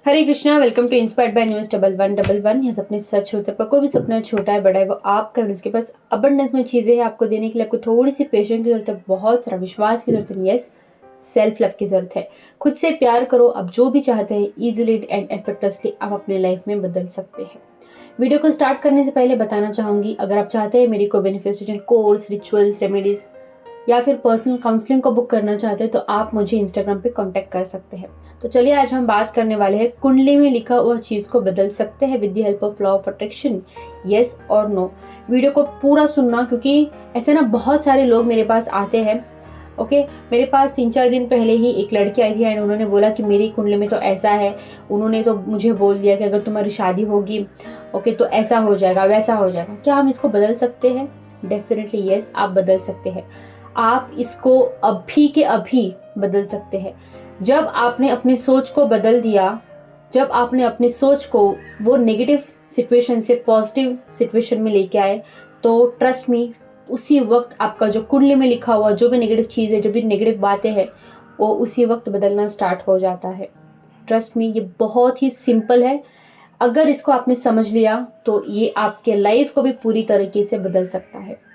Hare Krishna, welcome to inspired by news 1111। ये सपने सच होते हैं। कोई भी सपना छोटा है बड़ा है वो आपका है, उसके पास अबंडेंस में चीज़ें हैं आपको देने के लिए। आपको थोड़ी सी पेशेंस की जरूरत है, बहुत सारा विश्वास की जरूरत है, यस सेल्फ लव की जरूरत है। खुद से प्यार करो। आप जो भी चाहते हैं ईजिली एंड एफर्टलेसली आप अपने लाइफ में बदल सकते हैं। वीडियो को स्टार्ट करने से पहले बताना चाहूँगी, अगर आप चाहते हैं मेरी कोई बेनिफिशियल कोर्स, रिचुअल्स, रेमेडीज़ या फिर पर्सनल काउंसलिंग को बुक करना चाहते हैं तो आप मुझे इंस्टाग्राम पे कांटेक्ट कर सकते हैं। तो चलिए आज हम बात करने वाले हैं, कुंडली में लिखा हुआ चीज़ को बदल सकते हैं with the help of law of attraction, yes और नो। वीडियो को पूरा सुनना, क्योंकि ऐसे ना बहुत सारे लोग मेरे पास आते हैं। ओके, मेरे पास 3-4 दिन पहले ही एक लड़की आई थी एंड उन्होंने बोला कि मेरी कुंडली में तो ऐसा है। उन्होंने तो मुझे बोल दिया कि अगर तुम्हारी शादी होगी ओके तो ऐसा हो जाएगा, वैसा हो जाएगा। क्या हम इसको बदल सकते हैं? डेफिनेटली यस, आप बदल सकते हैं। आप इसको अभी के अभी बदल सकते हैं। जब आपने अपनी सोच को बदल दिया, जब आपने अपनी सोच को वो नेगेटिव सिचुएशन से पॉजिटिव सिचुएशन में लेके आए, तो ट्रस्ट मी उसी वक्त आपका जो कुंडली में लिखा हुआ जो भी नेगेटिव चीज़ है, जो भी नेगेटिव बातें हैं, वो उसी वक्त बदलना स्टार्ट हो जाता है। ट्रस्ट मी, ये बहुत ही सिंपल है। अगर इसको आपने समझ लिया तो ये आपके लाइफ को भी पूरी तरीके से बदल सकता है।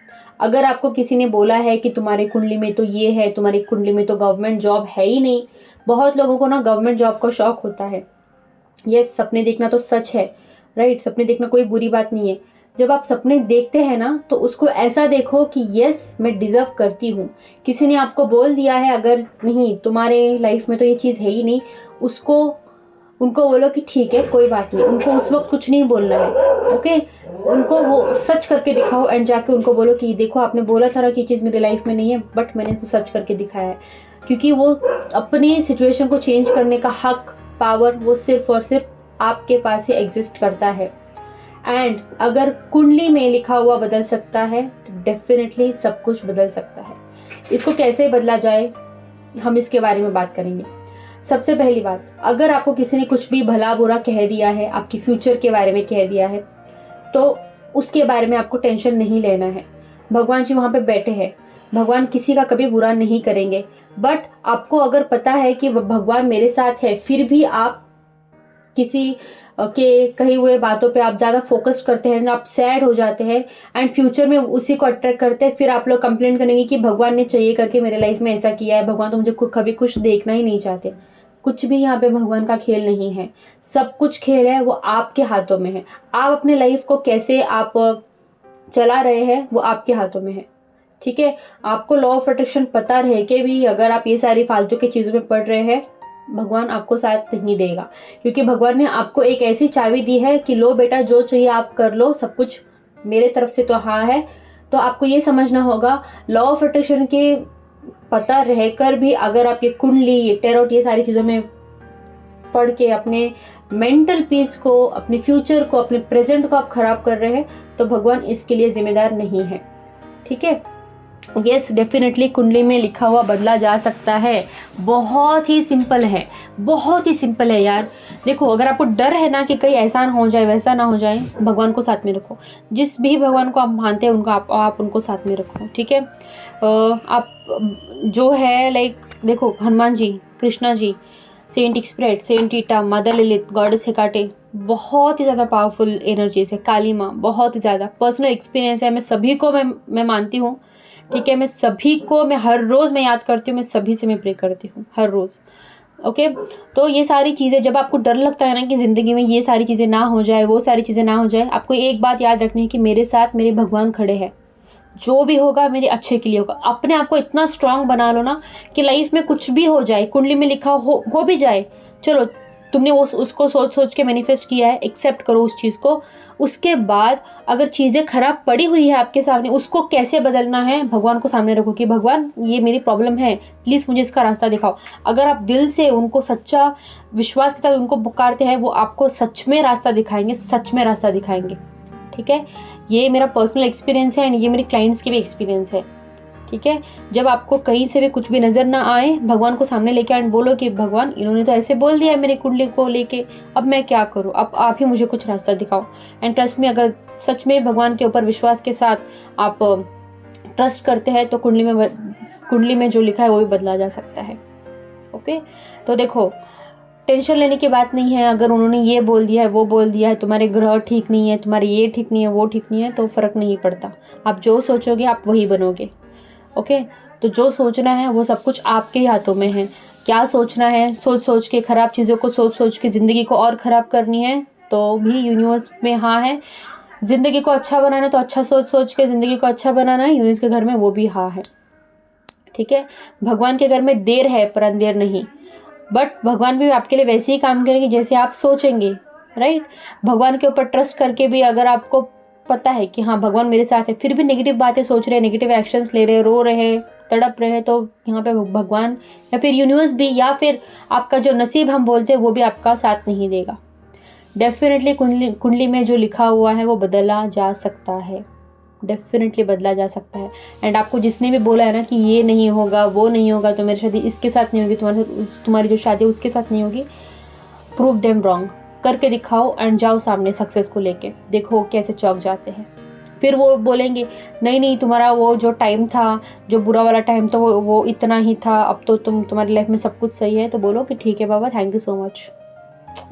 अगर आपको किसी ने बोला है कि तुम्हारे कुंडली में तो ये है, तुम्हारी कुंडली में तो गवर्नमेंट जॉब है ही नहीं। बहुत लोगों को ना गवर्नमेंट जॉब का शौक होता है। यस, सपने देखना तो सच है, राइट। सपने देखना कोई बुरी बात नहीं है। जब आप सपने देखते हैं ना तो उसको ऐसा देखो कि यस मैं डिजर्व करती हूँ। किसी ने आपको बोल दिया है अगर नहीं तुम्हारे लाइफ में तो ये चीज़ है ही नहीं, उनको बोलो कि ठीक है कोई बात नहीं। उनको उस वक्त कुछ नहीं बोलना है, ओके। उनको वो सच करके दिखाओ एंड जाके उनको बोलो कि देखो आपने बोला था ना कि चीज़ मेरी लाइफ में नहीं है, बट मैंने इसको सच करके दिखाया है। क्योंकि वो अपनी सिचुएशन को चेंज करने का हक, पावर वो सिर्फ और सिर्फ आपके पास ही एग्जिस्ट करता है। एंड अगर कुंडली में लिखा हुआ बदल सकता है तो डेफिनेटली सब कुछ बदल सकता है। इसको कैसे बदला जाए हम इसके बारे में बात करेंगे। सबसे पहली बात, अगर आपको किसी ने कुछ भी भला बुरा कह दिया है, आपकी फ्यूचर के बारे में कह दिया है, तो उसके बारे में आपको टेंशन नहीं लेना है। भगवान जी वहाँ पे बैठे हैं। भगवान किसी का कभी बुरा नहीं करेंगे। बट आपको अगर पता है कि भगवान मेरे साथ है, फिर भी आप किसी के कही हुए बातों पे आप ज़्यादा फोकस करते हैं, आप सैड हो जाते हैं एंड फ्यूचर में उसी को अट्रैक्ट करते हैं। फिर आप लोग कंप्लेंट करेंगे कि भगवान ने चाहिए करके मेरे लाइफ में ऐसा किया है, भगवान तो मुझे कभी कुछ देखना ही नहीं चाहते। कुछ भी यहाँ पे भगवान का खेल नहीं है। सब कुछ खेल है वो आपके हाथों में है। आप अपने लाइफ को कैसे आप चला रहे हैं वो आपके हाथों में है, ठीक है। आपको लॉ ऑफ अट्रैक्शन पता रह के भी अगर आप ये सारी फालतू की चीज़ों में पड़ रहे हैं, भगवान आपको साथ नहीं देगा। क्योंकि भगवान ने आपको एक ऐसी चाबी दी है कि लो बेटा जो चाहिए आप कर लो, सब कुछ मेरे तरफ से तो हाँ है। तो आपको ये समझना होगा लॉ ऑफ अट्रैक्शन के पता रहकर भी अगर आप ये कुंडली, ये टैरोट, ये सारी चीज़ों में पढ़ के अपने मेंटल पीस को, अपने फ्यूचर को, अपने प्रेजेंट को आप खराब कर रहे हैं, तो भगवान इसके लिए जिम्मेदार नहीं है, ठीक है। यस, डेफिनेटली कुंडली में लिखा हुआ बदला जा सकता है। बहुत ही सिंपल है, बहुत ही सिंपल है यार। देखो, अगर आपको डर है ना कि कहीं ऐसा ना हो जाए, वैसा ना हो जाए, भगवान को साथ में रखो। जिस भी भगवान को आप मानते हैं उनको आप उनको साथ में रखो, ठीक है। आप जो है लाइक देखो, हनुमान जी, कृष्णा जी, सेंट एक्सप्रेट, सेंट ईटा, मदर ललित, गॉडेस हेकाटे, बहुत ही ज़्यादा पावरफुल एनर्जीज है। काली माँ, बहुत ही ज़्यादा पर्सनल एक्सपीरियंस है। मैं सभी को मैं मानती हूँ, ठीक है। मैं सभी को मैं हर रोज़ मैं याद करती हूँ, मैं सभी से मैं प्रे करती हूँ हर रोज़, ओके। तो ये सारी चीज़ें, जब आपको डर लगता है ना कि ज़िंदगी में ये सारी चीज़ें ना हो जाए, वो सारी चीज़ें ना हो जाए, आपको एक बात याद रखनी है कि मेरे साथ मेरे भगवान खड़े हैं। जो भी होगा मेरे अच्छे के लिए होगा। अपने आप को इतना स्ट्रांग बना लो ना कि लाइफ में कुछ भी हो जाए, कुंडली में लिखा हो भी जाए, चलो तुमने उसको सोच सोच के मैनिफेस्ट किया है, एक्सेप्ट करो उस चीज़ को। उसके बाद अगर चीज़ें खराब पड़ी हुई है आपके सामने, उसको कैसे बदलना है भगवान को सामने रखो कि भगवान ये मेरी प्रॉब्लम है, प्लीज़ मुझे इसका रास्ता दिखाओ। अगर आप दिल से उनको सच्चा विश्वास के साथ उनको पुकारते हैं, वो आपको सच में रास्ता दिखाएंगे, सच में रास्ता दिखाएंगे, ठीक है। ये मेरा पर्सनल एक्सपीरियंस है एंड ये मेरे क्लाइंट्स की भी एक्सपीरियंस है, ठीक है। जब आपको कहीं से भी कुछ भी नज़र ना आए, भगवान को सामने लेके एंड बोलो कि भगवान इन्होंने तो ऐसे बोल दिया है मेरी कुंडली को लेके, अब मैं क्या करूँ, अब आप ही मुझे कुछ रास्ता दिखाओ। एंड ट्रस्ट में, अगर सच में भगवान के ऊपर विश्वास के साथ आप ट्रस्ट करते हैं तो कुंडली में जो लिखा है वो भी बदला जा सकता है, ओके। तो देखो, टेंशन लेने की बात नहीं है। अगर उन्होंने ये बोल दिया है, वो बोल दिया है, तुम्हारे ग्रह ठीक नहीं है, तुम्हारे ये ठीक नहीं है, वो ठीक नहीं है, तो फ़र्क नहीं पड़ता। आप जो सोचोगे आप वही बनोगे। ओके, तो जो सोचना है वो सब कुछ आपके ही हाथों में है। क्या सोचना है, सोच सोच के ख़राब चीज़ों को सोच सोच के ज़िंदगी को और ख़राब करनी है तो भी यूनिवर्स में हाँ है। ज़िंदगी को अच्छा बनाना तो अच्छा सोच सोच के ज़िंदगी को अच्छा बनाना है, यूनिवर्स के घर में वो भी हाँ है। ठीक है, भगवान के घर में देर है पर अंधेर नहीं। बट भगवान भी आपके लिए वैसे ही काम करेंगे जैसे आप सोचेंगे, राइट। भगवान के ऊपर ट्रस्ट करके भी अगर आपको पता है कि हाँ भगवान मेरे साथ है, फिर भी नेगेटिव बातें सोच रहे हैं, नेगेटिव एक्शंस ले रहे हैं, रो रहे हैं, तड़प रहे हैं, तो यहाँ पे भगवान या फिर यूनिवर्स भी या फिर आपका जो नसीब हम बोलते हैं वो भी आपका साथ नहीं देगा। डेफिनेटली कुंडली में जो लिखा हुआ है वो बदला जा सकता है, डेफिनेटली बदला जा सकता है। एंड आपको जिसने भी बोला है ना कि ये नहीं होगा, वो नहीं होगा, तो मेरी शादी इसके साथ नहीं होगी, तुम्हारी जो शादी उसके साथ नहीं होगी, प्रूव देम रॉन्ग, करके दिखाओ एंड जाओ सामने सक्सेस को लेके, देखो कैसे चौंक जाते हैं। फिर वो बोलेंगे नहीं नहीं तुम्हारा वो जो टाइम था, जो बुरा वाला टाइम था, वो इतना ही था, अब तो तुम्हारी लाइफ में सब कुछ सही है। तो बोलो कि ठीक है बाबा, thank you so much.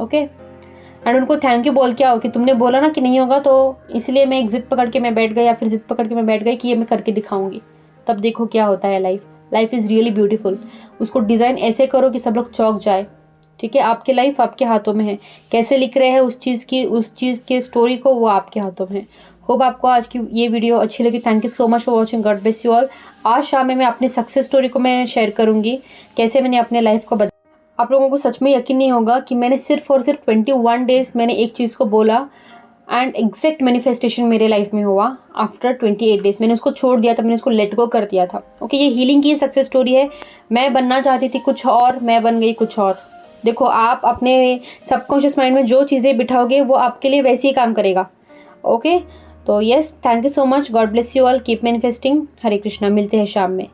Okay, and उनको थैंक यू बोल के आओ कि तुमने बोला ना कि नहीं होगा, तो इसलिए मैं एक जिद पकड़ के मैं बैठ गई, या फिर जिद पकड़ के मैं बैठ गई कि ये मैं करके दिखाऊंगी। तब देखो क्या होता है। Life is really beautiful. उसको डिज़ाइन ऐसे करो कि सब लोग चौंक जाए। ठीक है, आपकी लाइफ आपके हाथों में है, कैसे लिख रहे हैं उस चीज़ के स्टोरी को, वो आपके हाथों में है। होप आपको आज की ये वीडियो अच्छी लगी। Thank you so much for watching. God bless you all. आज शाम में मैं अपनी सक्सेस स्टोरी को मैं शेयर करूँगी, कैसे मैंने अपने लाइफ को आप लोगों को सच में यकीन नहीं होगा कि मैंने सिर्फ और सिर्फ 21 डेज़ मैंने एक चीज़ को बोला एंड एग्जैक्ट मैनिफेस्टेशन मेरे लाइफ में हुआ। आफ्टर 28 डेज़ मैंने उसको छोड़ दिया था, मैंने उसको लेट गो कर दिया था। ओके, ये हीलिंग की सक्सेस स्टोरी है। मैं बनना चाहती थी कुछ और, मैं बन गई कुछ और। देखो, आप अपने सबकॉन्शियस माइंड में जो चीज़ें बिठाओगे वो आपके लिए वैसे ही काम करेगा। ओके, तो yes, thank you so much. God bless you all. Keep manifesting. Hare Krishna. मिलते हैं शाम में।